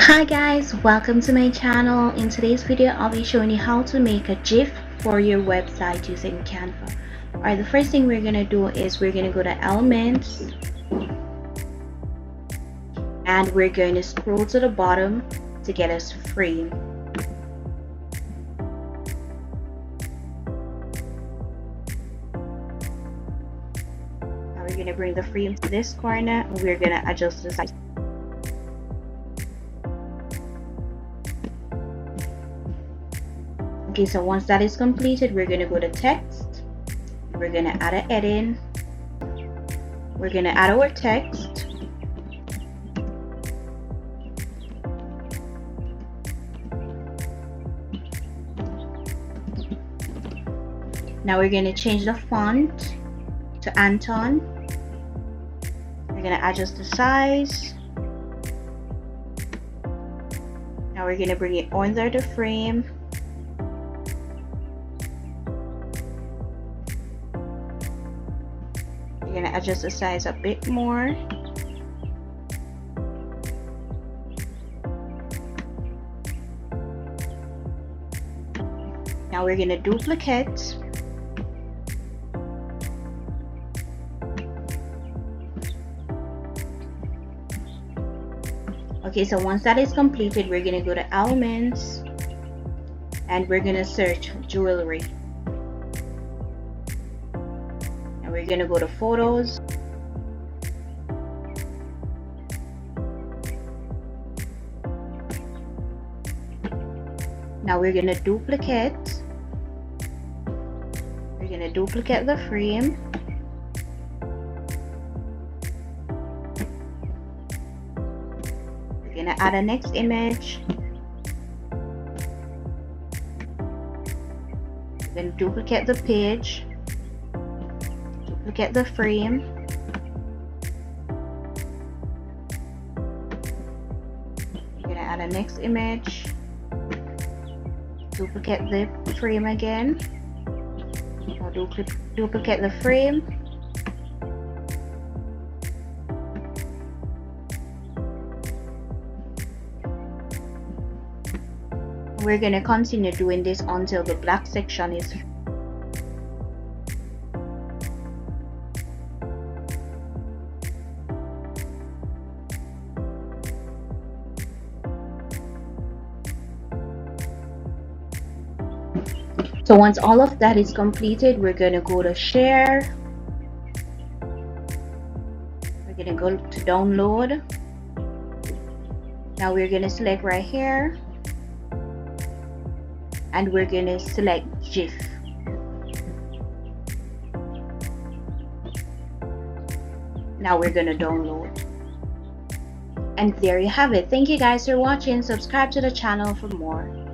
Hi guys, welcome to my channel. In today's video I'll be showing you how to make a GIF for your website using Canva. Alright, the first thing we're gonna do is we're gonna go to elements and we're going to scroll to the bottom to get us frame. Now we're gonna bring the frame to this corner and we're gonna adjust the size. Okay, so once that is completed, we're going to go to text. We're going to add a heading. We're going to add our text. Now we're going to change the font to Anton. We're going to adjust the size. Now we're going to bring it under the frame. We're going to adjust the size a bit more. Now we're going to duplicate. Okay, so once that is completed, we're going to go to elements and we're going to search jewelry. We're going to go to photos. Now we're going to duplicate. We're going to duplicate the frame. We're going to add a next image. Then duplicate the page. Duplicate the frame. You're going to add a next image. Duplicate the frame again. Or duplicate the frame. We're going to continue doing this until the black section is So once all of that is completed, we're going to go to share. We're going to go to download. Now we're going to select right here and we're going to select GIF. Now we're going to download. And there you have it. Thank you guys for watching. Subscribe to the channel for more.